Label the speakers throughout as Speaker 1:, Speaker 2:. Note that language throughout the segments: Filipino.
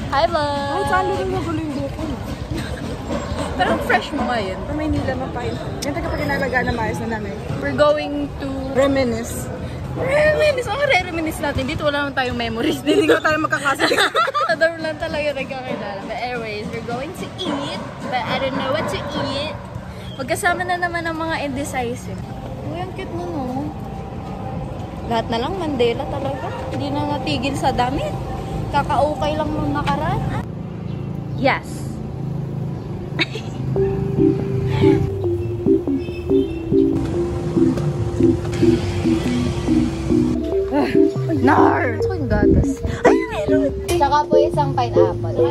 Speaker 1: Hi, vlog!
Speaker 2: Ay, salo rin na gulo yung buko.
Speaker 1: Pero fresh mo ngayon.
Speaker 2: Sa Maynila na pa yun. Yan tayo kapag inalaga na maayos na namin.
Speaker 1: We're going to...
Speaker 2: Reminisce.
Speaker 1: Reminisce! Ang re-reminisce natin. Dito wala naman tayong memories.
Speaker 2: Hindi ko tayo magkakasali.
Speaker 1: Sa dorm lang talaga nagkakilala. But anyways, we're going to eat. But I don't know what to eat. Magkasama na naman ang mga indecisive. Uy, ang cute mo, no? Lahat na lang Mandela talaga. Hindi na natigil sa damit. Kakaukay lang nung nakaraan. Yes. Nar! Gusto ko yung gatas. Ay, meron! Tsaka po isang pineapple.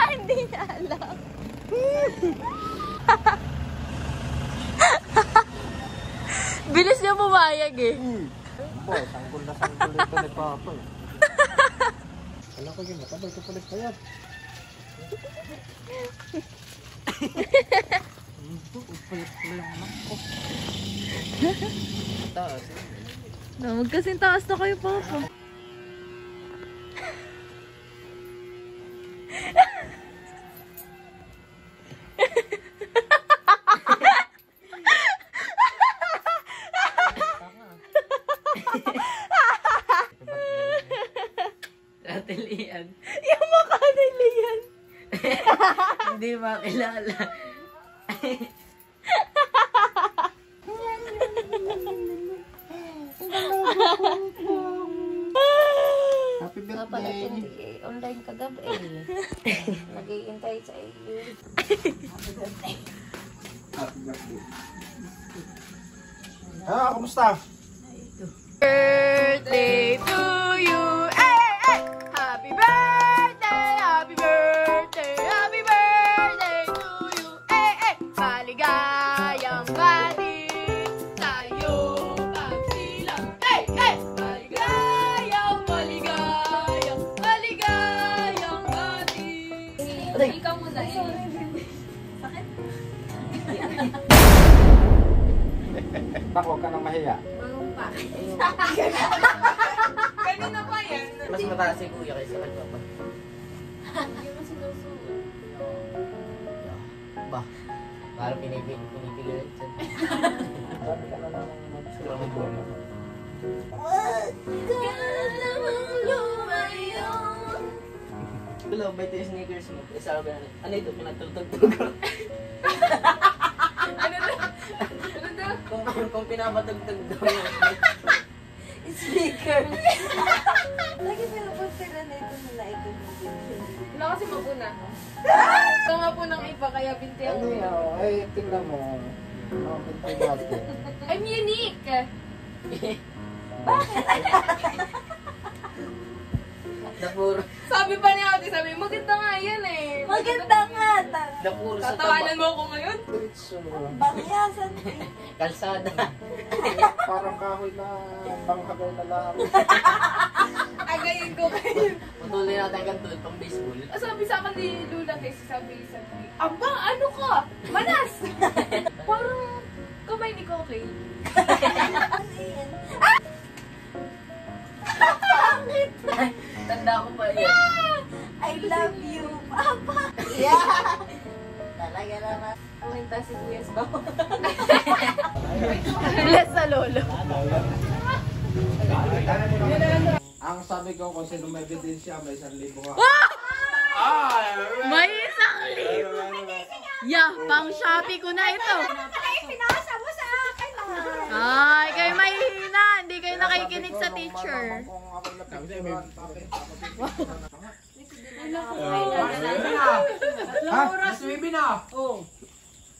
Speaker 1: Hindi niya alam. Bilis niya pumayag eh.
Speaker 3: Po, sanggol na sanggol ito ni Papa. Alam ko yun, matabay ko palit kaya. Taas.
Speaker 1: Magkasing taas na kayo, Papa.
Speaker 4: Ratilian.
Speaker 1: Yung mukha nila yan.
Speaker 4: Hindi makilala.
Speaker 3: Happy
Speaker 4: Papa
Speaker 3: birthday!
Speaker 4: natin online kagabi eh. Nag-iintay sa iyo.
Speaker 3: Happy birthday! Ah, kumusta?
Speaker 1: Birthday to you. Hey, hey. Happy birthday, happy birthday, happy birthday to you. Hey, hey. Maligayang bati tayo pagsilang. Hey, hey. Maligayang, maligayang, maligayang bati. Ikaw muna eh. Sakit?
Speaker 3: Bak, huwag ka nang mahiya.
Speaker 2: Kanina pa yan.
Speaker 4: Mas mataas si Kuya kaysa kay Papa. Ba? Parang pinipigilan siya.
Speaker 3: Sabi ka na lang mag-scroll mo.
Speaker 4: Hello, ba ito yung sneakers mo? Sabi na, ano ito? Pinatutugtog ko. Kung pinapatugtog daw yun.
Speaker 1: Speaker.
Speaker 5: Lagi pinapuntiran na ito nila ito.
Speaker 1: Wala kasi mapuna. Ito nga po ng iba, kaya binti
Speaker 3: Ano
Speaker 1: ako.
Speaker 3: yan? Ay, tingnan mo. Mga pinto natin.
Speaker 1: I'm unique!
Speaker 4: Napuro.
Speaker 1: Sabi pa ni ate, sabi, maganda nga yan eh.
Speaker 5: Maganda nga!
Speaker 4: Napuro sa
Speaker 1: Tatawanan
Speaker 4: taba.
Speaker 1: mo ako ngayon?
Speaker 3: Diretso.
Speaker 5: Bangyasan eh.
Speaker 4: Kalsada.
Speaker 3: Parang kahoy na panghagay na lang.
Speaker 1: Agayin ko kayo.
Speaker 4: Patuloy natin hanggang tulad pang baseball.
Speaker 1: Sabi sa akin ni Lula guys, sabi, aba, ano ka? Manas! Parang kamay ni Koke.
Speaker 5: Ano yan?
Speaker 4: Tanda ko pa yan.
Speaker 5: I love you, Papa!
Speaker 4: Yeah! Talaga naman.
Speaker 1: Kuminta si Kuya sa bako. Bless sa lolo.
Speaker 3: Ang sabi ko kung sino may ebidensya, may 1,000 ka.
Speaker 1: May 1,000! Yeah, pang Shopee ko na ito.
Speaker 5: Ay, pinasa mo sa akin!
Speaker 1: Ay, kayo mahihina. Hindi kayo nakikinig sa teacher.
Speaker 3: Kung ako napicturean, bakit? Ha?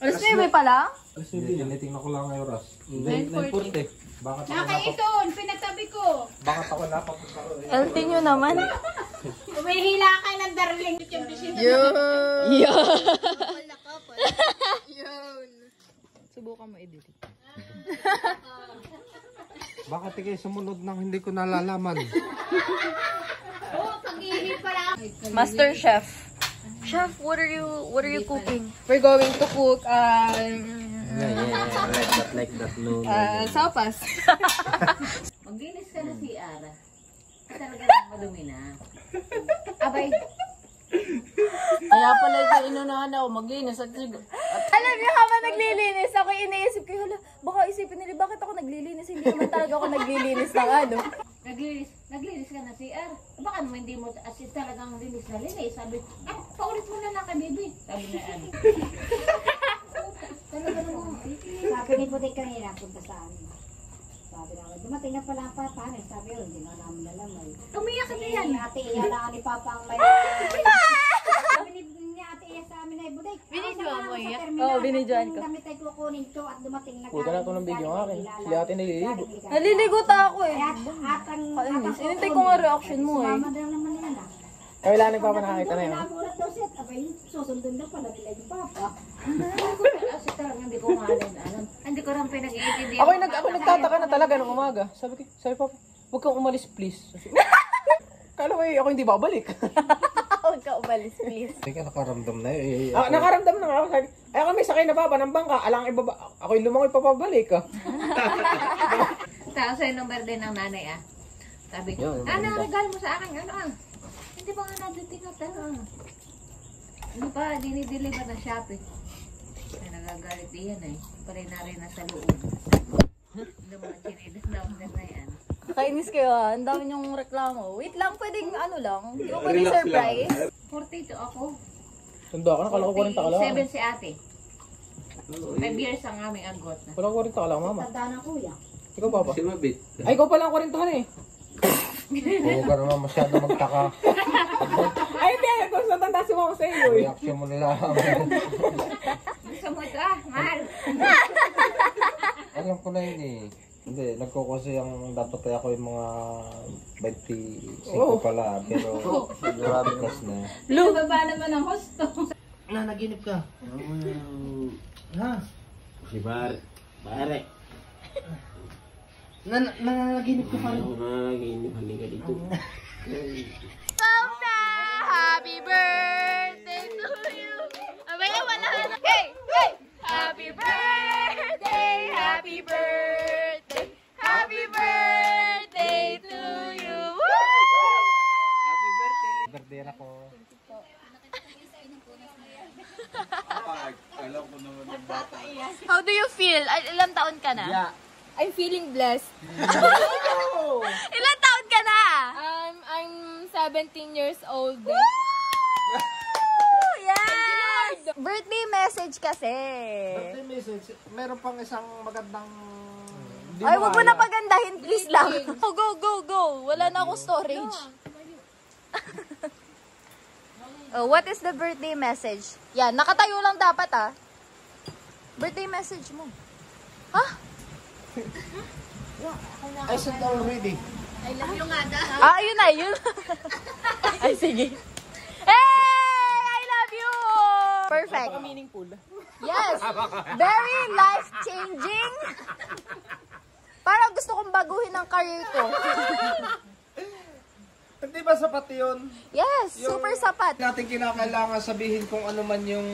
Speaker 1: Alas 9 pa lang?
Speaker 3: Tinitingnan ko lang ngayon, Ras. 9:40. Bakit ako
Speaker 5: Nakaiton, pinatabi ko.
Speaker 3: Bakit ako napapunta ko?
Speaker 1: LT nyo naman.
Speaker 4: Umihila kayo ng darling.
Speaker 1: Subukan mo edit.
Speaker 3: Bakit kayo sumunod nang hindi ko nalalaman?
Speaker 1: Master Chef. Chef, what are you cooking?
Speaker 2: We're going to cook,
Speaker 3: Like that, no.
Speaker 2: sopas.
Speaker 4: Maglinis ka na si Ara. Talaga nang madumi na. Abay.
Speaker 2: Kaya pala yung inunahan ako maglinis at
Speaker 1: Alam niyo, habang naglilinis, ako iniisip ko, hala, baka isipin nila, bakit ako naglilinis? Hindi naman talaga ako naglilinis ng ano.
Speaker 4: Naglinis ka na si Ara. Baka naman hindi mo as in talagang linis na linis. Sabi, paulit mo na lang kay baby. Sabi na ano. Talaga naman.
Speaker 5: Sabi ni Putik kanina, punta sa amin. Sabi namin, dumating na pala ang papa. Sabi yun, hindi na namin alam.
Speaker 4: Umiyak ka na yan.
Speaker 5: Ate Iya lang ni Papa ang may... Sabi ni Ate Iya sa amin ay Buday.
Speaker 1: Binidyoan mo iya? Oo, binidyoan ko.
Speaker 5: Damit ay kukunin ko at dumating na
Speaker 3: Huwag ka na ito ng video ng akin. Sila ate nililigo.
Speaker 1: Naliligo ta ako eh.
Speaker 5: At ang...
Speaker 1: Kainis. Inintay ko nga reaction mo eh.
Speaker 5: Mama daw naman yan ah.
Speaker 3: Kaya wala nang papa nakakita na yun.
Speaker 5: Nagulat daw siya. Abay, susundin daw pala nila yung Papa.
Speaker 4: Kasi talagang hindi ko alam. Hindi ko rin pinag-iintindihan.
Speaker 3: Ako nagtataka na talaga nung umaga. Sabi papa, huwag kang umalis please. Kala ko ako hindi babalik.
Speaker 1: Huwag ka umalis, please.
Speaker 3: Hindi ka nakaramdam na eh.
Speaker 2: nakaramdam na nga ako. Sabi, ay ako may sakay na baba ng bangka. Alang ibaba. Ako yung lumangoy papabalik.
Speaker 4: Tapos ay number din ng nanay Sabi ko, ano regalo mo sa akin? Ano Hindi ba nga natitingatan Ano pa, dinideliver na Shopee. Ay, nagagalit diyan Pare na rin nasa loob. Hindi mga chinidas daw na yan.
Speaker 1: Kainis kayo ah. Ang dami niyong reklamo. Wait lang, pwedeng ano lang. Di ba pwedeng surprise?
Speaker 4: 42 ako.
Speaker 3: Tunda ka na, kala ko 40 ka lang.
Speaker 4: 7 si ate. 5 years ang aming agot na.
Speaker 3: Kala ko 40 ka lang mama.
Speaker 5: Tanda ng kuya.
Speaker 3: Ikaw papa.
Speaker 6: Si Mabit.
Speaker 2: Ay, ikaw pala ang 40 eh.
Speaker 3: Huwag ka naman masyado magtaka.
Speaker 2: Ay, hindi. Kung saan tanda si mama sa iyo eh.
Speaker 3: Reaction mo na lang.
Speaker 4: Gusto mo ito mahal.
Speaker 3: Alam ko na yun eh. Hindi, nagkukusi ang dapat ay ako yung mga 25 pala. Pero grabe kas na.
Speaker 1: Baba naman ang hosto.
Speaker 3: Naginip ka. Ha?
Speaker 6: Si Pare.
Speaker 3: Nanaginip ka pa rin.
Speaker 6: Ako na naginip. Halika dito.
Speaker 1: Happy birthday to you. Abay, wala na. Hey! Hey! Happy birthday! Happy birthday! Happy birthday to you!
Speaker 3: Birthday ako.
Speaker 1: How do you feel? Ilang taon ka na?
Speaker 3: Yeah.
Speaker 2: I'm feeling blessed.
Speaker 1: Ilang taon ka na?
Speaker 2: I'm 17 years old.
Speaker 1: Yes! Birthday message kasi.
Speaker 3: Birthday message. Meron pang isang magandang...
Speaker 1: Ay, wag mo na pagandahin, please lang. Oh, go. Wala na akong storage. Oh, what is the birthday message? Yan, nakatayo lang dapat Birthday message mo. Ha?
Speaker 3: I said already.
Speaker 1: Ayun na, yun. Ay, sige. Hey! I love you! Perfect.
Speaker 2: Meaningful.
Speaker 1: Yes! Very life-changing. Parang gusto kong baguhin ang career ko.
Speaker 3: Hindi ba sapat yun?
Speaker 1: Yes, super sapat.
Speaker 3: Natin kinakailangan sabihin kung ano man yung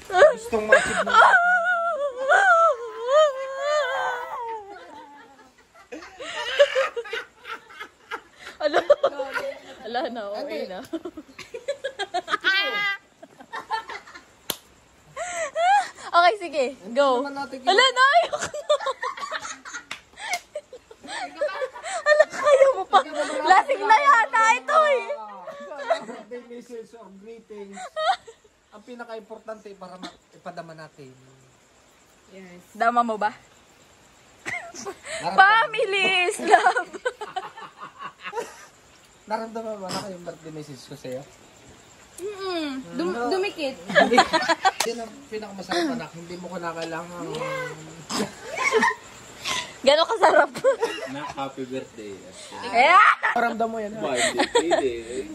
Speaker 3: gustong ma-achieve mo.
Speaker 1: Ala na, okay na. Okay, sige. Go. Ala na, ayoko na. Ala, kaya mo pa. Lasing na yata ito eh.
Speaker 3: Birthday message or greetings. Ang pinaka-importante para ipadama natin.
Speaker 1: Dama mo ba? Family is love.
Speaker 3: Naramdaman mo na yung birthday message ko sa'yo?
Speaker 2: Dumikit.
Speaker 3: Yan ang pinakamasarap anak. Hindi mo ko na kailangan
Speaker 1: Gano'ng kasarap?
Speaker 6: Na happy birthday.
Speaker 2: Paramdam mo yan.
Speaker 6: Ba, hindi.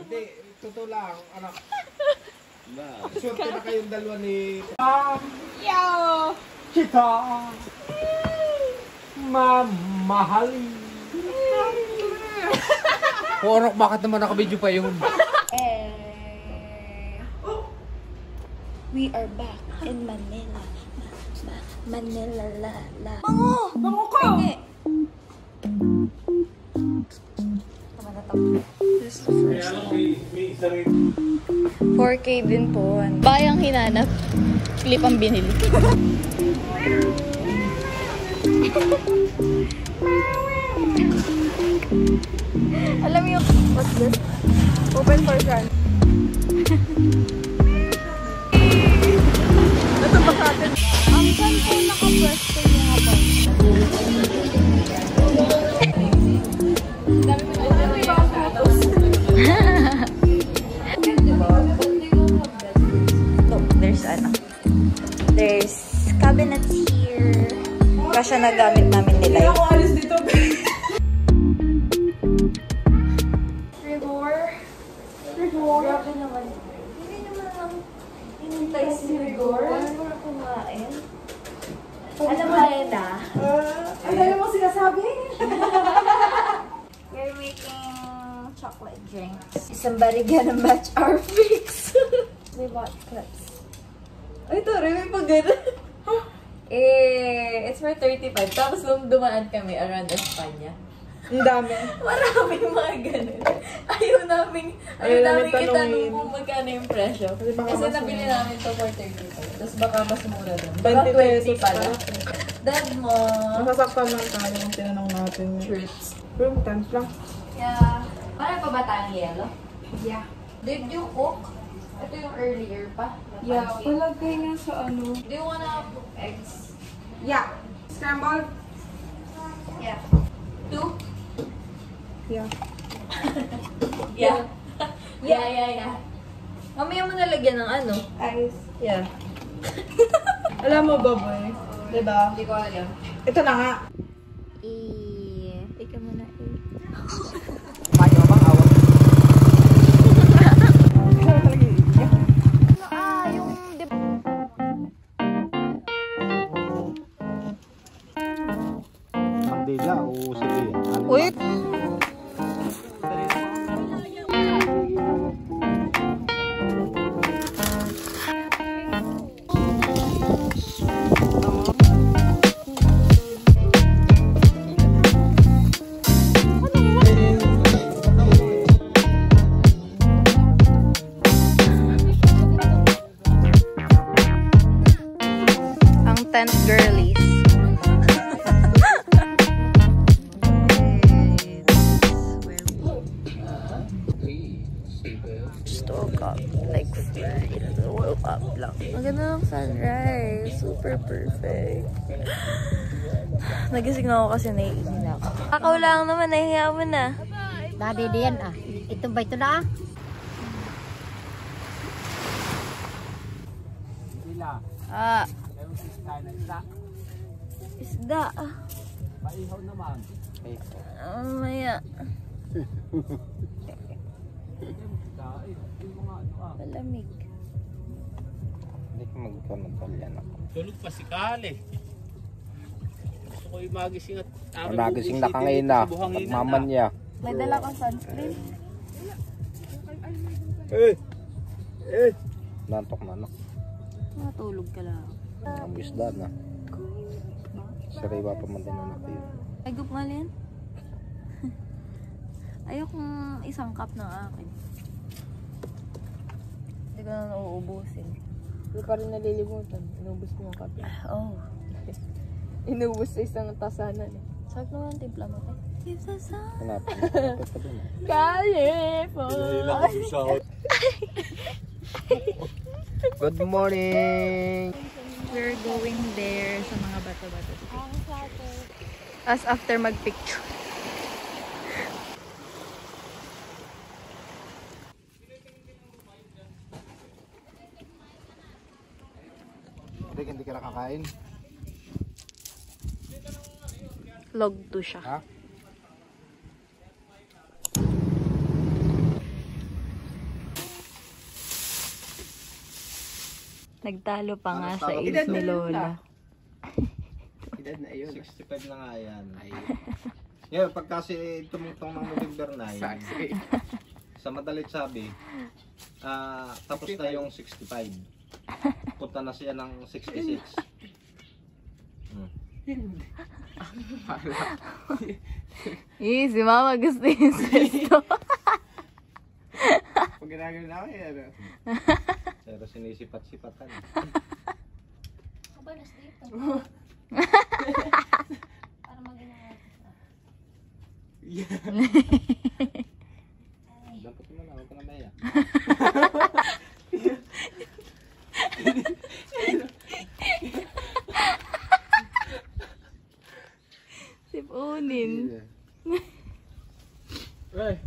Speaker 2: Hindi, totoo lang, anak.
Speaker 6: Ba.
Speaker 2: Swerte na kayong dalawa ni... Yo! Kita! Mamahali! Orok, bakit naman nakabidyo pa yun?
Speaker 1: We are back in Manila. Manila la la.
Speaker 2: Bango ko!
Speaker 1: This is the first one. 4K din po. Bayang hinanap. Clip ang binili. Alam mo yung what's this? Open for sale. Ito ba sa atin? Ang saan po nakapwesto yung habang? Look, there's cabinets here. Kasya na gamit namin nila yun. Rigor. Grabe naman. Hindi naman lang inintay si Rigor. Wala mo kumain. Alam mo, Leda?
Speaker 5: Ang dami mo sinasabi.
Speaker 1: We're making chocolate drinks. Is somebody gonna match our fix? We bought clips. Ay, Tori, may pag-gana. It's for 35. Tapos nung dumaan kami around Espanya.
Speaker 2: Ang dami.
Speaker 1: Maraming mga ganun. Ayaw namin itanong kung magkano yung presyo. Kasi nabili namin to for 35. Tapos baka mas mura doon. Baka 20 pala. Dad mo.
Speaker 2: Masasaktan lang tayo kung tinanong natin yun.
Speaker 1: Fruits.
Speaker 2: Room temp lang.
Speaker 1: Yeah. Paano pa ba tayong yellow?
Speaker 5: Yeah.
Speaker 1: Did you cook? Ito yung earlier pa.
Speaker 5: Yeah, palagay nga sa ano.
Speaker 1: Do you wanna cook eggs?
Speaker 5: Yeah. Scrambled?
Speaker 1: Yeah. 2?
Speaker 5: Yeah.
Speaker 1: Yeah. Yeah. Mamaya mo nalagyan ng ano?
Speaker 5: Ice.
Speaker 1: Yeah.
Speaker 5: Alam mo ba, boy? Diba?
Speaker 1: Hindi ko alam.
Speaker 5: Ito na nga.
Speaker 1: Ikaw muna
Speaker 2: Paano bang awat?
Speaker 3: Mandila o sige. Ano
Speaker 1: Uy! Ang 10th girlies. Just woke up. Like, woke up lang. Ang ganda ng sunrise. Super perfect. Nagising na ako kasi naiinig na ako. Kakaw lang naman, nahihiya mo na.
Speaker 5: Dadi diyan ah. Ito ba ito na ah?
Speaker 3: Mandila.
Speaker 1: Ah,
Speaker 3: Ayaw si Sky na isda.
Speaker 1: isda.
Speaker 3: Paihaw naman.
Speaker 1: Maya. Malamig.
Speaker 3: Hindi ko magkamantalyan ako.
Speaker 6: Tulog pa si Kale. Gusto ko yung magising at araw.
Speaker 3: Nagising na ka ngayon na. Nagmaman niya.
Speaker 1: May dala kang sunscreen.
Speaker 3: Nantok na anak.
Speaker 1: Matulog ka lang.
Speaker 3: Ang isda na. Sariwa pa man din anak yun.
Speaker 1: Ay, gup nga yan. Ayokong isang cup ng akin. Hindi ko na nauubusin.
Speaker 7: Hindi ka rin nalilimutan. Inubos mo yung kape.
Speaker 1: Oh.
Speaker 7: Inubos sa isang tasanan eh.
Speaker 1: Sarap naman ang timpla mo, te.
Speaker 3: Hanapin mo. Hanapin pa din.
Speaker 1: California!
Speaker 3: Good morning!
Speaker 1: We're going there sa mga bato-bato. As after mag-picture.
Speaker 3: Hindi ka nakakain.
Speaker 1: Log 2 siya.
Speaker 3: Ha?
Speaker 1: Nagtalo pa nga sa
Speaker 3: Talo.
Speaker 1: age ni Lola.
Speaker 2: Edad na yun.
Speaker 3: 65 na nga yan. Ngayon, pag kasi tumutong ng November 9, sa madalit sabi, tapos na yung 65. Punta na siya ng 66.
Speaker 1: Si Mama gusto yung swesto.
Speaker 2: Pag ginagano na ako yan.
Speaker 3: Pero sinisipat-sipatan.
Speaker 4: Kabalas dito. Para maginawa.
Speaker 3: Dapat mo na, huwag ka na maya.
Speaker 1: Sipunin.
Speaker 2: Ay.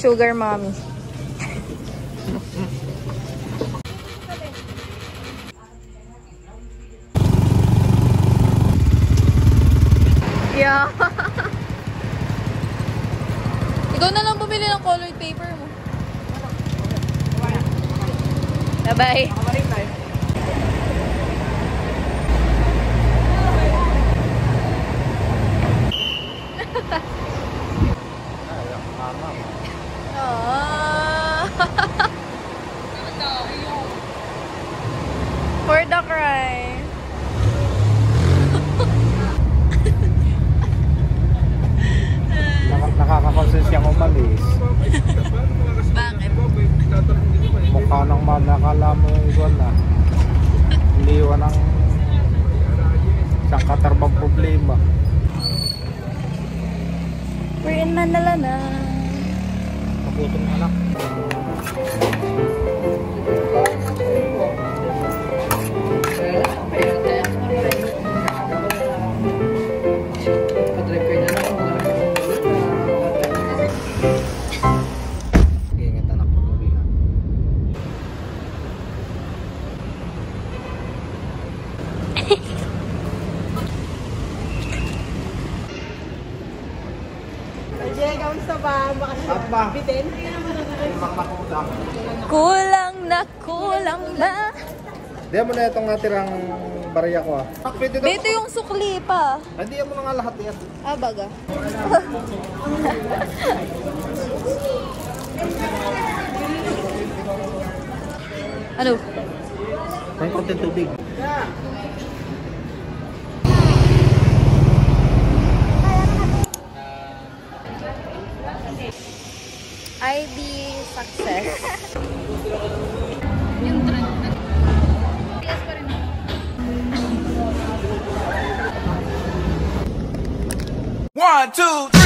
Speaker 1: Sugar mommy. Yeah. Ikaw na lang bumili ng colored paper mo. Bye-bye.
Speaker 2: Nakabalik tayo.
Speaker 1: For the cry.
Speaker 3: Nakaka-conscious siyang umalis.
Speaker 1: Bakit?
Speaker 3: Mukha nang manakala mo igual na. Hindi yun ang isang katarbang problema.
Speaker 1: We're in Manila na.
Speaker 3: Kaputong anak. Ingat anak ko mo rin.
Speaker 2: Jay, kamusta ba? Bitin?
Speaker 1: Kulang na kulang ba?
Speaker 3: Diyan mo na itong natirang barya ko ah. Pwede daw.
Speaker 1: Dito yung sukli pa.
Speaker 3: Hindi mo na nga lahat yan.
Speaker 1: Ah, baga. Ano?
Speaker 3: May konting tubig.
Speaker 1: ID success.
Speaker 8: One, two, three.